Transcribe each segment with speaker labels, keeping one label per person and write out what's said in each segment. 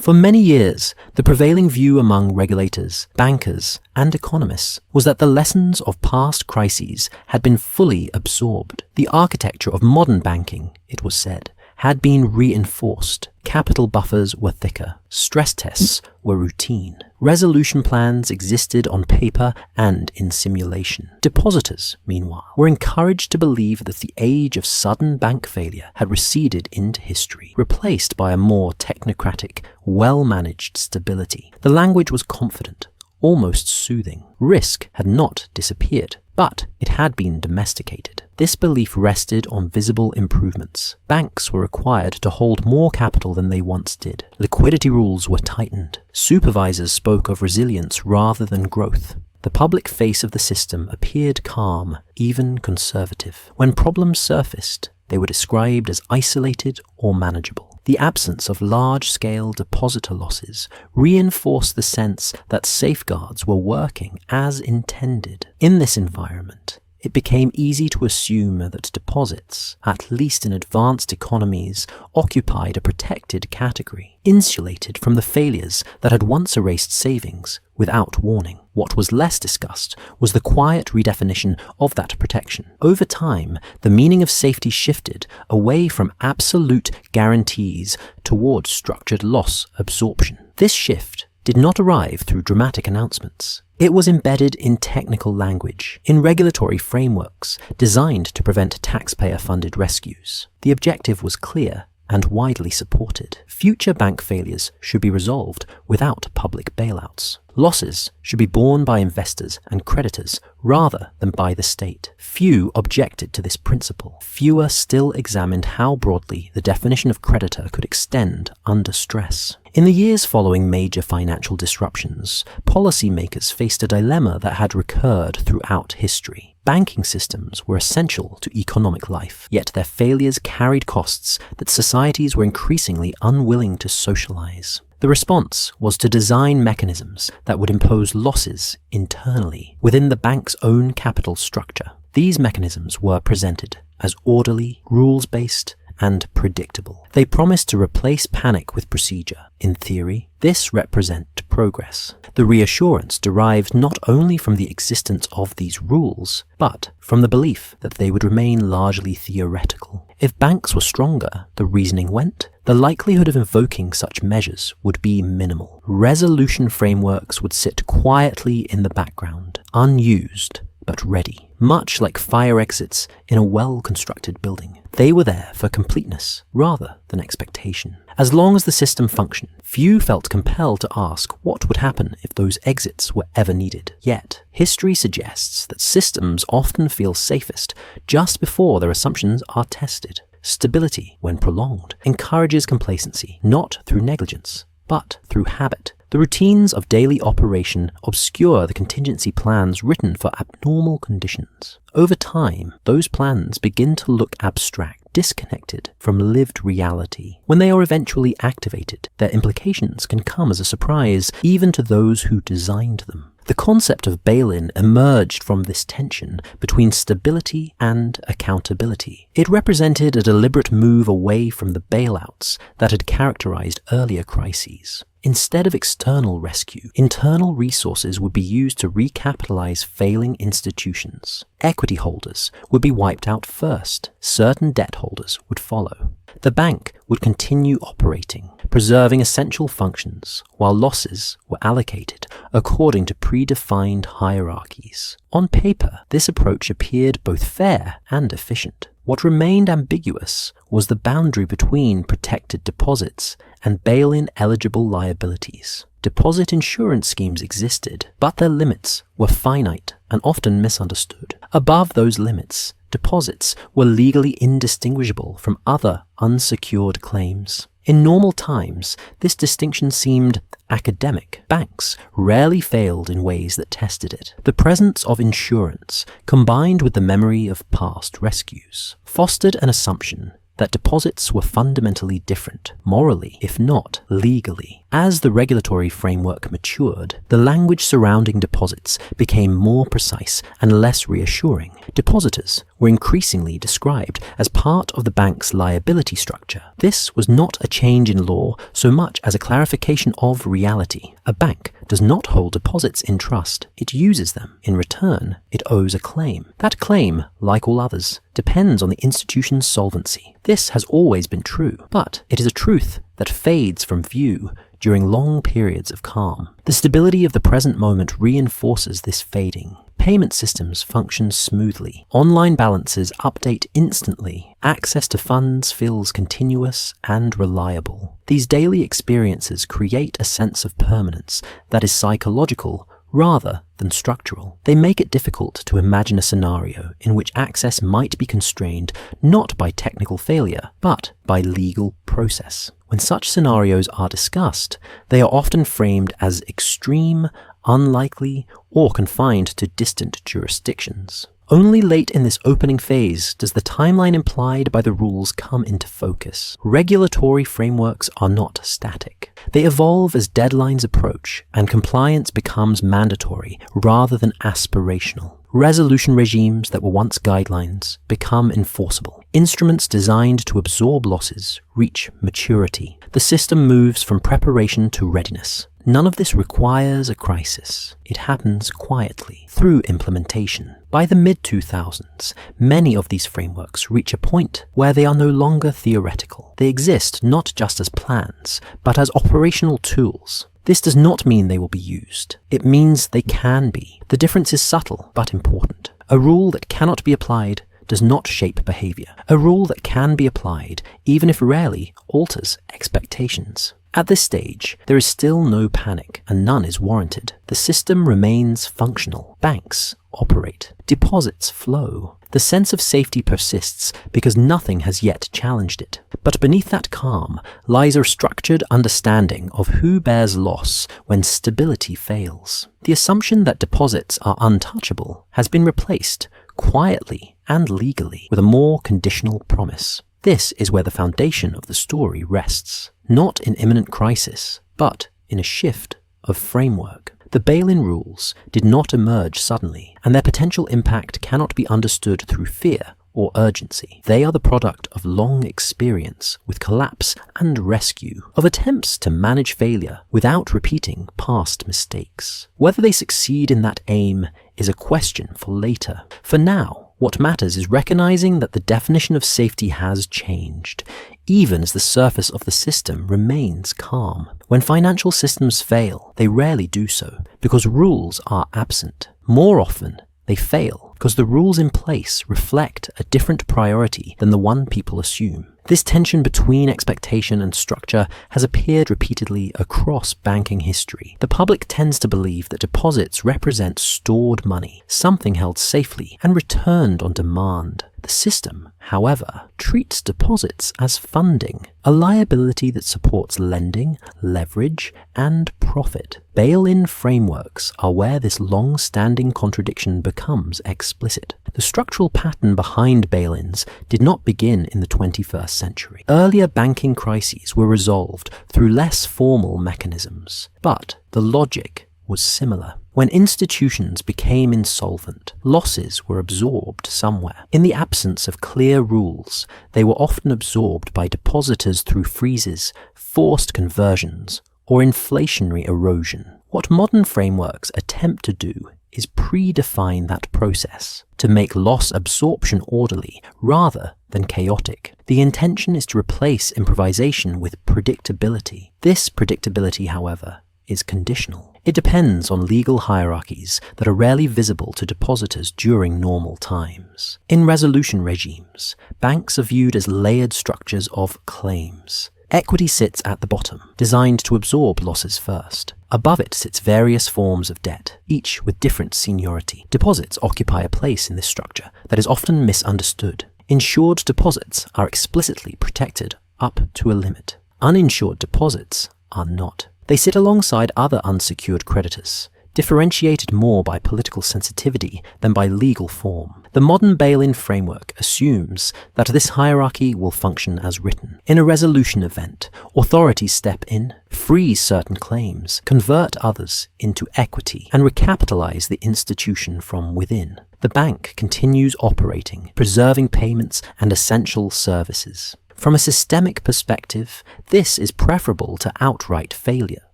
Speaker 1: For many years, the prevailing view among regulators, bankers, and economists was that the lessons of past crises had been fully absorbed. The architecture of modern banking, it was said, had been reinforced. Capital buffers were thicker. Stress tests were routine. Resolution plans existed on paper and in simulation. Depositors, meanwhile, were encouraged to believe that the age of sudden bank failure had receded into history, replaced by a more technocratic, well-managed stability. The language was confident, almost soothing. Risk had not disappeared, but it had been domesticated. This belief rested on visible improvements. Banks were required to hold more capital than they once did. Liquidity rules were tightened. Supervisors spoke of resilience rather than growth. The public face of the system appeared calm, even conservative. When problems surfaced, they were described as isolated or manageable. The absence of large-scale depositor losses reinforced the sense that safeguards were working as intended. In this environment, it became easy to assume that deposits, at least in advanced economies, occupied a protected category, insulated from the failures that had once erased savings without warning. What was less discussed was the quiet redefinition of that protection. Over time, the meaning of safety shifted away from absolute guarantees towards structured loss absorption. This shift did not arrive through dramatic announcements. It was embedded in technical language, in regulatory frameworks designed to prevent taxpayer-funded rescues. The objective was clear and widely supported. Future bank failures should be resolved without public bailouts. Losses should be borne by investors and creditors rather than by the state. Few objected to this principle. Fewer still examined how broadly the definition of creditor could extend under stress. In the years following major financial disruptions, policymakers faced a dilemma that had recurred throughout history. Banking systems were essential to economic life, yet their failures carried costs that societies were increasingly unwilling to socialize. The response was to design mechanisms that would impose losses internally within the bank's own capital structure. These mechanisms were presented as orderly, rules-based, and predictable. They promised to replace panic with procedure. In theory, this represented progress. The reassurance derived not only from the existence of these rules, but from the belief that they would remain largely theoretical. If banks were stronger, the reasoning went, the likelihood of invoking such measures would be minimal. Resolution frameworks would sit quietly in the background, unused but ready, much like fire exits in a well-constructed building. They were there for completeness rather than expectation. As long as the system functioned, few felt compelled to ask what would happen if those exits were ever needed. Yet, history suggests that systems often feel safest just before their assumptions are tested. Stability, when prolonged, encourages complacency, not through negligence, but through habit. The routines of daily operation obscure the contingency plans written for abnormal conditions. Over time, those plans begin to look abstract, disconnected from lived reality. When they are eventually activated, their implications can come as a surprise even to those who designed them. The concept of bail-in emerged from this tension between stability and accountability. It represented a deliberate move away from the bailouts that had characterized earlier crises. Instead of external rescue, internal resources would be used to recapitalize failing institutions. Equity holders would be wiped out first. Certain debt holders would follow. The bank would continue operating, preserving essential functions, while losses were allocated according to predefined hierarchies. On paper, this approach appeared both fair and efficient. What remained ambiguous was the boundary between protected deposits and bail-in eligible liabilities. Deposit insurance schemes existed, but their limits were finite and often misunderstood. Above those limits, deposits were legally indistinguishable from other unsecured claims. In normal times, this distinction seemed academic. Banks rarely failed in ways that tested it. The presence of insurance, combined with the memory of past rescues, fostered an assumption that deposits were fundamentally different, morally, if not legally. As the regulatory framework matured, the language surrounding deposits became more precise and less reassuring. Depositors were increasingly described as part of the bank's liability structure. This was not a change in law so much as a clarification of reality. A bank does not hold deposits in trust. It uses them. In return, it owes a claim. That claim, like all others, depends on the institution's solvency. This has always been true, but it is a truth that fades from view during long periods of calm. The stability of the present moment reinforces this fading. Payment systems function smoothly. Online balances update instantly. Access to funds feels continuous and reliable. These daily experiences create a sense of permanence that is psychological rather than structural. They make it difficult to imagine a scenario in which access might be constrained not by technical failure, but by legal process. When such scenarios are discussed, they are often framed as extreme, unlikely, or confined to distant jurisdictions. Only late in this opening phase does the timeline implied by the rules come into focus. Regulatory frameworks are not static. They evolve as deadlines approach and compliance becomes mandatory rather than aspirational. Resolution regimes that were once guidelines become enforceable. Instruments designed to absorb losses reach maturity. The system moves from preparation to readiness. None of this requires a crisis. It happens quietly, through implementation. By the mid-2000s, many of these frameworks reach a point where they are no longer theoretical. They exist not just as plans, but as operational tools. This does not mean they will be used. It means they can be. The difference is subtle, but important. A rule that cannot be applied does not shape behavior. A rule that can be applied, even if rarely, alters expectations. At this stage, there is still no panic, and none is warranted. The system remains functional. Banks operate. Deposits flow. The sense of safety persists because nothing has yet challenged it. But beneath that calm lies a structured understanding of who bears loss when stability fails. The assumption that deposits are untouchable has been replaced, quietly and legally, with a more conditional promise. This is where the foundation of the story rests. Not in imminent crisis, but in a shift of framework. The bail-in rules did not emerge suddenly, and their potential impact cannot be understood through fear or urgency. They are the product of long experience with collapse and rescue, of attempts to manage failure without repeating past mistakes. Whether they succeed in that aim is a question for later. For now, what matters is recognizing that the definition of safety has changed, even as the surface of the system remains calm. When financial systems fail, they rarely do so because rules are absent. More often, they fail because the rules in place reflect a different priority than the one people assume. This tension between expectation and structure has appeared repeatedly across banking history. The public tends to believe that deposits represent stored money, something held safely and returned on demand. The system, however, treats deposits as funding, a liability that supports lending, leverage, and profit. Bail-in frameworks are where this long-standing contradiction becomes explicit. The structural pattern behind bail-ins did not begin in the 21st century. Earlier banking crises were resolved through less formal mechanisms, but the logic was similar. When institutions became insolvent, losses were absorbed somewhere. In the absence of clear rules, they were often absorbed by depositors through freezes, forced conversions, or inflationary erosion. What modern frameworks attempt to do is predefine that process, to make loss absorption orderly rather than chaotic. The intention is to replace improvisation with predictability. This predictability, however, is conditional. It depends on legal hierarchies that are rarely visible to depositors during normal times. In resolution regimes, banks are viewed as layered structures of claims. Equity sits at the bottom, designed to absorb losses first. Above it sits various forms of debt, each with different seniority. Deposits occupy a place in this structure that is often misunderstood. Insured deposits are explicitly protected up to a limit. Uninsured deposits are not. They sit alongside other unsecured creditors, differentiated more by political sensitivity than by legal form. The modern bail-in framework assumes that this hierarchy will function as written. In a resolution event, authorities step in, freeze certain claims, convert others into equity, and recapitalize the institution from within. The bank continues operating, preserving payments and essential services. From a systemic perspective, this is preferable to outright failure.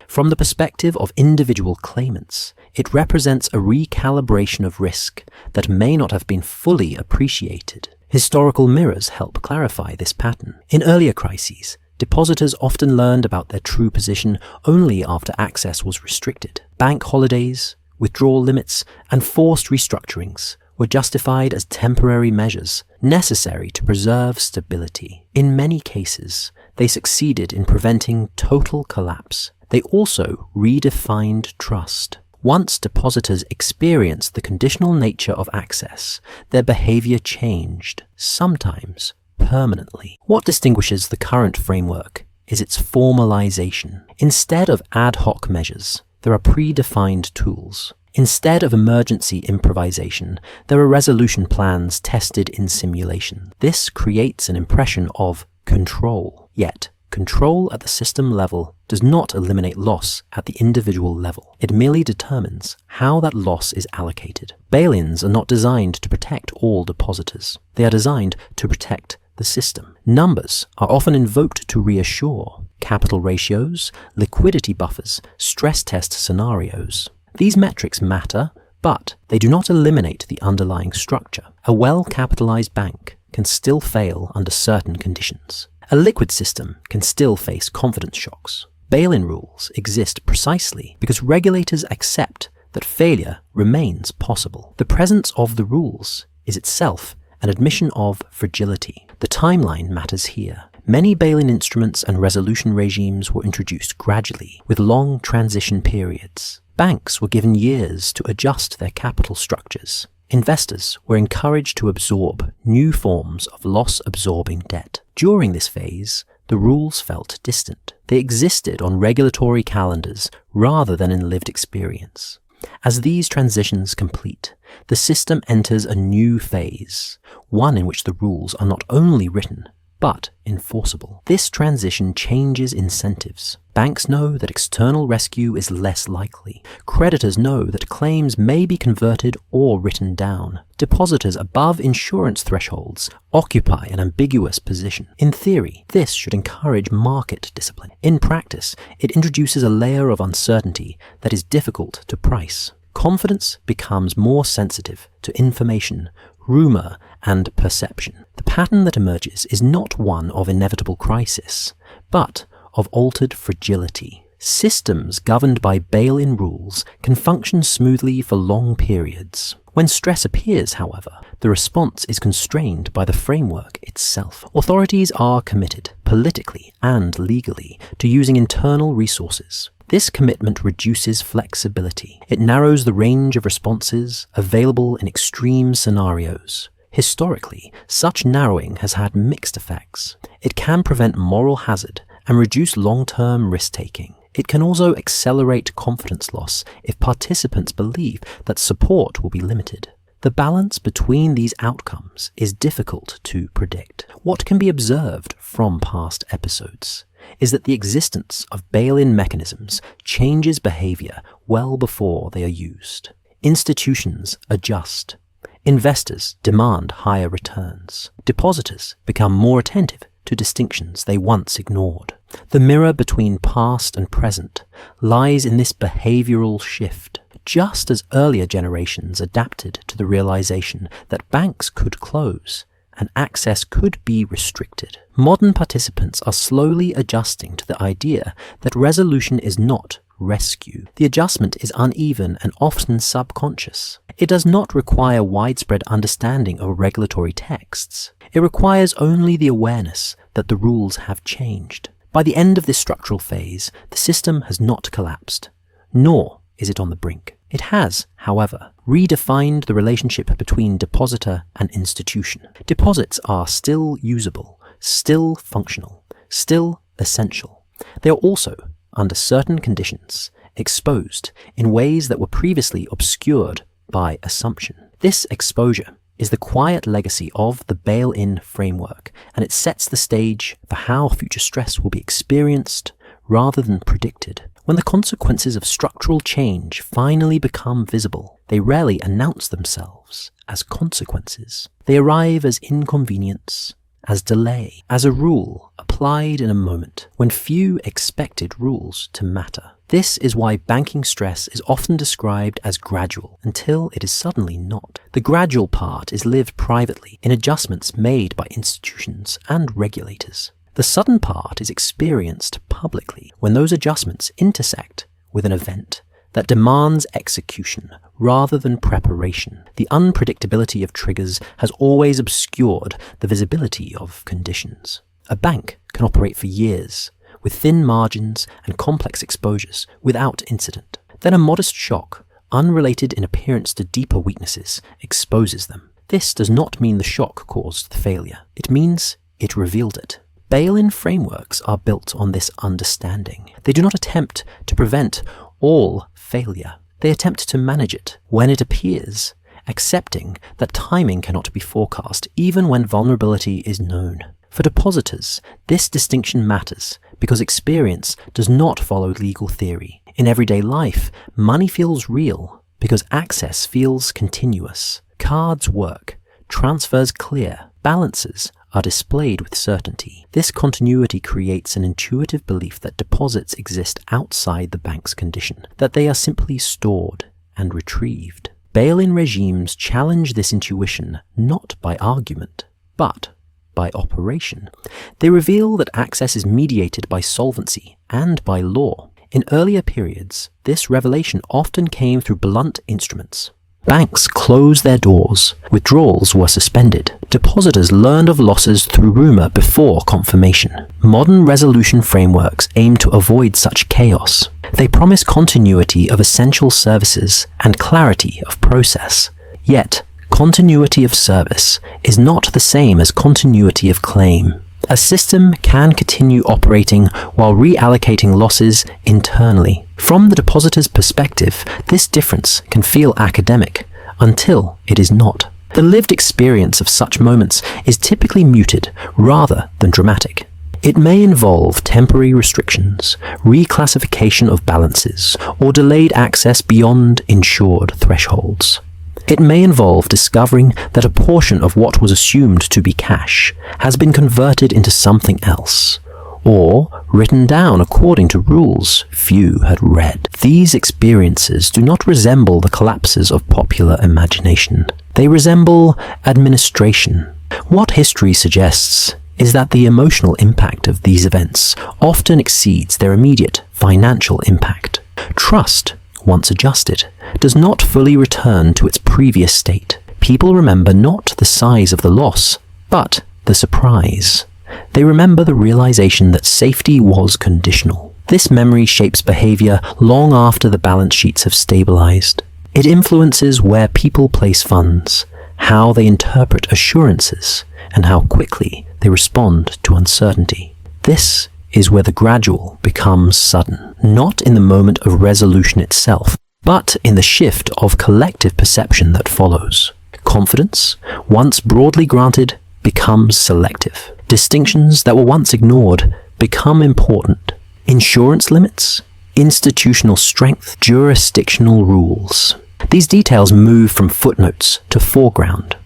Speaker 1: From the perspective of individual claimants, it represents a recalibration of risk that may not have been fully appreciated. Historical mirrors help clarify this pattern. In earlier crises, depositors often learned about their true position only after access was restricted. Bank holidays, withdrawal limits, and forced restructurings were justified as temporary measures necessary to preserve stability. In many cases, they succeeded in preventing total collapse. They also redefined trust. Once depositors experienced the conditional nature of access, their behavior changed, sometimes permanently. What distinguishes the current framework is its formalization. Instead of ad hoc measures, there are predefined tools. Instead of emergency improvisation, there are resolution plans tested in simulation. This creates an impression of control. Yet, control at the system level does not eliminate loss at the individual level. It merely determines how that loss is allocated. Bail-ins are not designed to protect all depositors. They are designed to protect the system. Numbers are often invoked to reassure: capital ratios, liquidity buffers, stress test scenarios. These metrics matter, but they do not eliminate the underlying structure. A well-capitalized bank can still fail under certain conditions. A liquid system can still face confidence shocks. Bail-in rules exist precisely because regulators accept that failure remains possible. The presence of the rules is itself an admission of fragility. The timeline matters here. Many bail-in instruments and resolution regimes were introduced gradually, with long transition periods. Banks were given years to adjust their capital structures. Investors were encouraged to absorb new forms of loss-absorbing debt. During this phase, the rules felt distant. They existed on regulatory calendars rather than in lived experience. As these transitions complete, the system enters a new phase, one in which the rules are not only written, but enforceable. This transition changes incentives. Banks know that external rescue is less likely. Creditors know that claims may be converted or written down. Depositors above insurance thresholds occupy an ambiguous position. In theory, this should encourage market discipline. In practice, it introduces a layer of uncertainty that is difficult to price. Confidence becomes more sensitive to information, rumor, and perception. The pattern that emerges is not one of inevitable crisis, but of altered fragility. Systems governed by bail-in rules can function smoothly for long periods. When stress appears, however, the response is constrained by the framework itself. Authorities are committed, politically and legally, to using internal resources. This commitment reduces flexibility. It narrows the range of responses available in extreme scenarios. Historically, such narrowing has had mixed effects. It can prevent moral hazard and reduce long-term risk-taking. It can also accelerate confidence loss if participants believe that support will be limited. The balance between these outcomes is difficult to predict. What can be observed from past episodes is that the existence of bail-in mechanisms changes behavior well before they are used. Institutions adjust. Investors demand higher returns. Depositors become more attentive to distinctions they once ignored. The mirror between past and present lies in this behavioral shift. Just as earlier generations adapted to the realization that banks could close and access could be restricted, modern participants are slowly adjusting to the idea that resolution is not rescue. The adjustment is uneven and often subconscious. It does not require widespread understanding of regulatory texts. It requires only the awareness that the rules have changed. By the end of this structural phase, the system has not collapsed, nor is it on the brink. It has, however, redefined the relationship between depositor and institution. Deposits are still usable, still functional, still essential. They are also, under certain conditions, exposed in ways that were previously obscured by assumption. This exposure is the quiet legacy of the bail-in framework, and it sets the stage for how future stress will be experienced rather than predicted. When the consequences of structural change finally become visible, they rarely announce themselves as consequences. They arrive as inconvenience, as delay, as a rule applied in a moment when few expected rules to matter. This is why banking stress is often described as gradual until it is suddenly not. The gradual part is lived privately in adjustments made by institutions and regulators. The sudden part is experienced publicly when those adjustments intersect with an event that demands execution rather than preparation. The unpredictability of triggers has always obscured the visibility of conditions. A bank can operate for years with thin margins and complex exposures without incident. Then a modest shock, unrelated in appearance to deeper weaknesses, exposes them. This does not mean the shock caused the failure. It means it revealed it. Bail-in frameworks are built on this understanding. They do not attempt to prevent all failure. They attempt to manage it when it appears, accepting that timing cannot be forecast even when vulnerability is known. For depositors, this distinction matters because experience does not follow legal theory. In everyday life, money feels real because access feels continuous. Cards work, transfers clear, balances are displayed with certainty. This continuity creates an intuitive belief that deposits exist outside the bank's condition, that they are simply stored and retrieved. Bail-in regimes challenge this intuition not by argument, but by operation. They reveal that access is mediated by solvency and by law. In earlier periods, this revelation often came through blunt instruments. Banks closed their doors, withdrawals were suspended, depositors learned of losses through rumor before confirmation. Modern resolution frameworks aim to avoid such chaos. They promise continuity of essential services and clarity of process. Yet, continuity of service is not the same as continuity of claim. A system can continue operating while reallocating losses internally. From the depositor's perspective, this difference can feel academic until it is not. The lived experience of such moments is typically muted rather than dramatic. It may involve temporary restrictions, reclassification of balances, or delayed access beyond insured thresholds. It may involve discovering that a portion of what was assumed to be cash has been converted into something else, or written down according to rules few had read. These experiences do not resemble the collapses of popular imagination. They resemble administration. What history suggests is that the emotional impact of these events often exceeds their immediate financial impact. Trust, once adjusted, does not fully return to its previous state. People remember not the size of the loss, but the surprise. They remember the realization that safety was conditional. This memory shapes behavior long after the balance sheets have stabilized. It influences where people place funds, how they interpret assurances, and how quickly they respond to uncertainty. This is where the gradual becomes sudden, not in the moment of resolution itself, but in the shift of collective perception that follows. Confidence, once broadly granted, becomes selective. Distinctions that were once ignored become important. Insurance limits, institutional strength, jurisdictional rules. These details move from footnotes to foreground.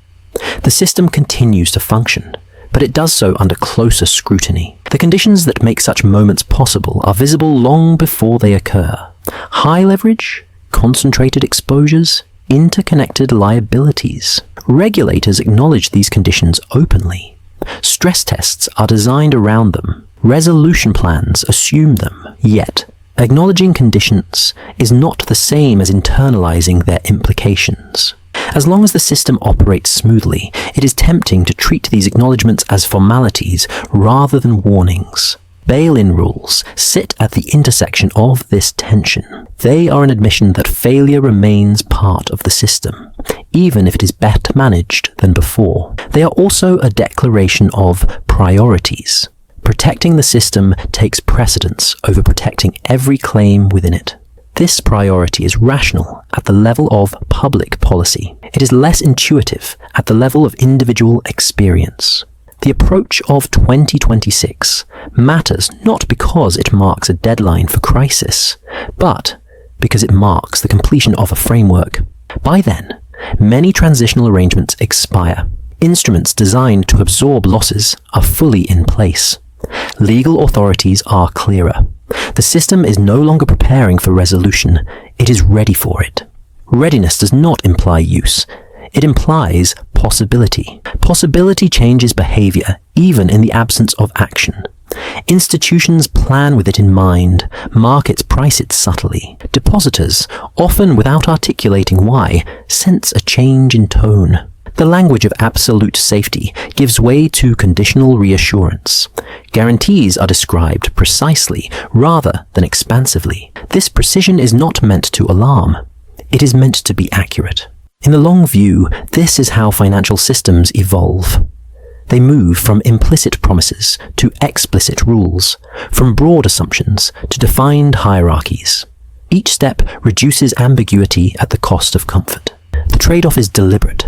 Speaker 1: The system continues to function, but it does so under closer scrutiny. The conditions that make such moments possible are visible long before they occur. High leverage, concentrated exposures, interconnected liabilities. Regulators acknowledge these conditions openly. Stress tests are designed around them. Resolution plans assume them. Yet, acknowledging conditions is not the same as internalizing their implications. As long as the system operates smoothly, it is tempting to treat these acknowledgements as formalities rather than warnings. Bail-in rules sit at the intersection of this tension. They are an admission that failure remains part of the system, even if it is better managed than before. They are also a declaration of priorities. Protecting the system takes precedence over protecting every claim within it. This priority is rational at the level of public policy. It is less intuitive at the level of individual experience. The approach of 2026 matters not because it marks a deadline for crisis, but because it marks the completion of a framework. By then, many transitional arrangements expire. Instruments designed to absorb losses are fully in place. Legal authorities are clearer. The system is no longer preparing for resolution, it is ready for it. Readiness does not imply use. It implies possibility. Possibility changes behavior, even in the absence of action. Institutions plan with it in mind, markets price it subtly. Depositors, often without articulating why, sense a change in tone. The language of absolute safety gives way to conditional reassurance. Guarantees are described precisely rather than expansively. This precision is not meant to alarm. It is meant to be accurate. In the long view, this is how financial systems evolve. They move from implicit promises to explicit rules, from broad assumptions to defined hierarchies. Each step reduces ambiguity at the cost of comfort. The trade-off is deliberate.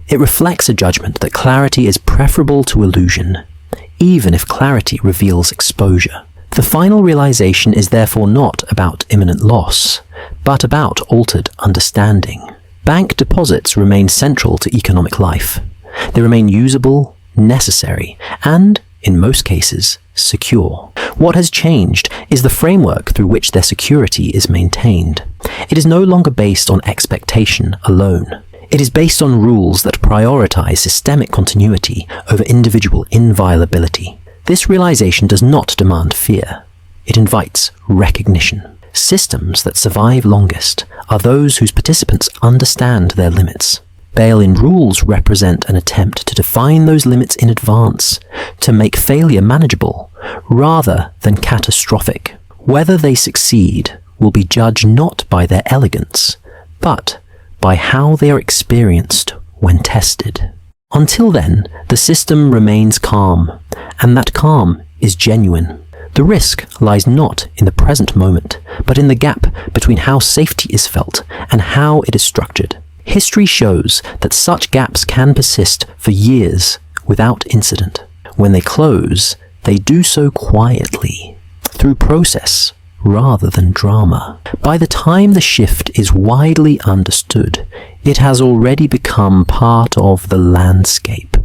Speaker 1: It reflects a judgment that clarity is preferable to illusion, even if clarity reveals exposure. The final realization is therefore not about imminent loss, but about altered understanding. Bank deposits remain central to economic life. They remain usable, necessary, and, in most cases, secure. What has changed is the framework through which their security is maintained. It is no longer based on expectation alone. It is based on rules that prioritize systemic continuity over individual inviolability. This realization does not demand fear. It invites recognition. Systems that survive longest are those whose participants understand their limits. Bail-in rules represent an attempt to define those limits in advance, to make failure manageable rather than catastrophic. Whether they succeed will be judged not by their elegance, but by how they are experienced when tested. Until then, the system remains calm, and that calm is genuine. The risk lies not in the present moment, but in the gap between how safety is felt and how it is structured. History shows that such gaps can persist for years without incident. When they close, they do so quietly, through process rather than drama. By the time the shift is widely understood, it has already become part of the landscape.